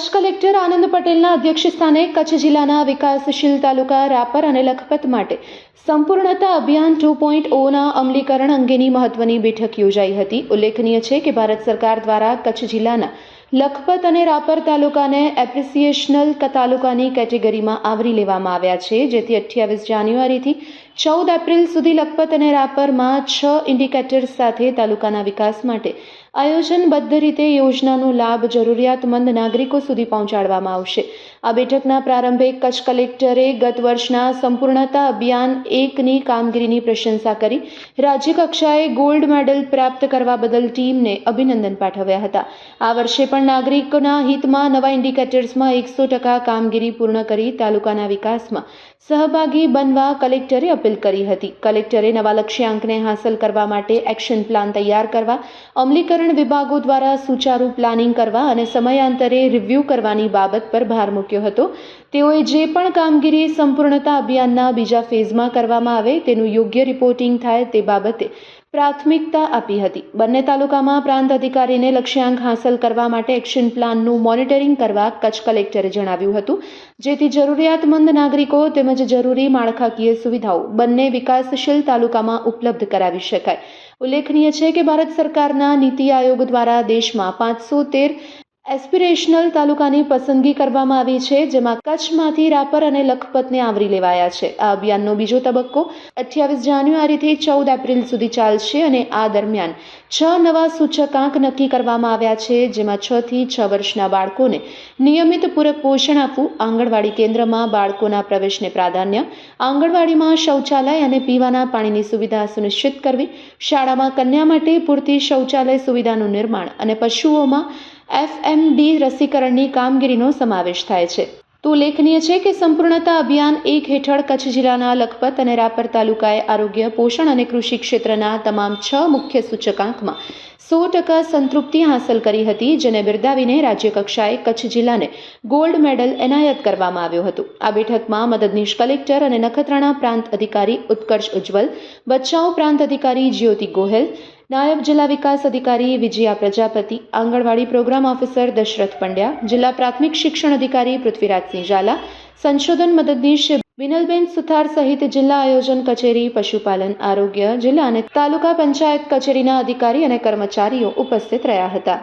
Kutch collector આનંદ પટેલના અધ્યક્ષસ્થાને કચ્છ જિલ્લાના વિકાસશીલ તાલુકા રાપર અને લખપત માટે સંપૂર્ણતા અભિયાન 2.0ના અમલીકરણ અંગેની મહત્વની બેઠક યોજાઈ હતી. ઉલ્લેખનીય છે કે ભારત સરકાર દ્વારા કચ્છ જિલ્લાના લખપત અને રાપર તાલુકાને એપ્રિસિએશનલ તાલુકાની કેટેગરીમાં આવરી લેવામાં આવ્યા છે, જેથી 28 જાન્યુઆરીથી 14 એપ્રિલ સુધી લખપત અને રાપરમાં 6 ઇન્ડિકેટર્સ સાથે તાલુકાના વિકાસ માટે આયોજનબદ્ધ રીતે યોજનાનો લાભ જરૂરિયાતમંદ નાગરિકો સુધી પહોંચાડવામાં આવશે. આ બેઠકના પ્રારંભે કચ્છ કલેક્ટરે ગત વર્ષના સંપૂર્ણતા અભિયાન 1ની કામગીરીની પ્રશંસા કરી રાજ્ય કક્ષાએ ગોલ્ડ મેડલ પ્રાપ્ત કરવા બદલ ટીમને અભિનંદન પાઠવ્યા હતા. આ વર્ષે પણ નાગરિકોના હિતમાં નવા ઇન્ડિકેટર્સમાં 100% કામગીરી પૂર્ણ કરી તાલુકાના વિકાસમાં સહભાગી બનવા કલેક્ટરે અપીલ કરી હતી. કલેક્ટરે નવા લક્ષ્યાંકને હાંસલ કરવા માટે એક્શન પ્લાન તૈયાર કરવા, અમલીકરણ વિભાગો દ્વારા સુચારુ પ્લાનિંગ કરવા અને સમયાંતરે રિવ્યૂ કરવાની બાબત પર ભાર મૂક્યો હતો. તેઓએ જે પણ કામગીરી સંપૂર્ણતા અભિયાનના બીજા ફેઝમાં કરવામાં આવે તેનું યોગ્ય રિપોર્ટિંગ થાય તે બાબતે પ્રાથમિકતા આપી હતી. બંને તાલુકામાં પ્રાંત અધિકારીને લક્ષ્યાંક હાંસલ કરવા માટે એક્શન પ્લાનનું મોનિટરિંગ કરવા કચ્છ કલેક્ટરે જણાવ્યું હતું, જેથી જરૂરિયાતમંદ નાગરિકો તેમજ જરૂરી માળખાકીય સુવિધાઓ બંને વિકાસશીલ તાલુકામાં ઉપલબ્ધ કરાવી શકાય. ઉલ્લેખનીય છે કે ભારત સરકારના નીતિ આયોગ દ્વારા દેશમાં 513 એસ્પિરેશનલ તાલુકાની પસંદગી કરવામાં આવી છે, જેમાં કચ્છમાંથી રાપર અને લખપતને આવરી લેવાયા છે. આ અભિયાનનો બીજો તબક્કો 28 જાન્યુઆરીથી 14 એપ્રિલ સુધી ચાલશે અને આ દરમિયાન 6 નવા સૂચકાંક નક્કી કરવામાં આવ્યા છે, જેમાં 6 થી 6 વર્ષના બાળકોને નિયમિત પૂરક પોષણ આપવું, આંગણવાડી કેન્દ્રમાં બાળકોના પ્રવેશને પ્રાધાન્ય, આંગણવાડીમાં શૌચાલય અને પીવાના પાણીની સુવિધા સુનિશ્ચિત કરવી, શાળામાં કન્યા માટે પૂરતી શૌચાલય સુવિધાનું નિર્માણ અને પશુઓમાં FMD રસીકરણની કામગીરીનો સમાવેશ થાય છે. તો ઉલ્લેખનીય છે કે સંપૂર્ણતા અભિયાન 1 હેઠળ કચ્છ જિલ્લાના લખપત અને રાપર તાલુકાએ આરોગ્ય, પોષણ અને કૃષિ ક્ષેત્રના તમામ 6 મુખ્ય સૂચકાંકમાં 100% સંતૃપ્તિ હાંસલ કરી હતી, જેને બિરદાવીને રાજ્ય કક્ષાએ કચ્છ જિલ્લાને ગોલ્ડ મેડલ એનાયત કરવામાં આવ્યો હતો. આ બેઠકમાં મદદનીશ કલેક્ટર અને નખત્રાણા પ્રાંત અધિકારી ઉત્કર્ષ ઉજ્જવલ, ભચાઉ પ્રાંત અધિકારી જ્યોતિ ગોહેલ, નાયબ જિલ્લા વિકાસ અધિકારી વિજયા પ્રજાપતિ, આંગણવાડી પ્રોગ્રામ ઓફિસર દશરથ પંડ્યા, જિલ્લા પ્રાથમિક શિક્ષણ અધિકારી પૃથ્વીરાજસિંહ ઝાલા, સંશોધન મદદનીશ વિનલબેન સુથાર સહિત જિલ્લા આયોજન કચેરી, પશુપાલન, આરોગ્ય, જિલ્લા અને તાલુકા પંચાયત કચેરીના અધિકારી અને કર્મચારીઓ ઉપસ્થિત રહ્યા હતા.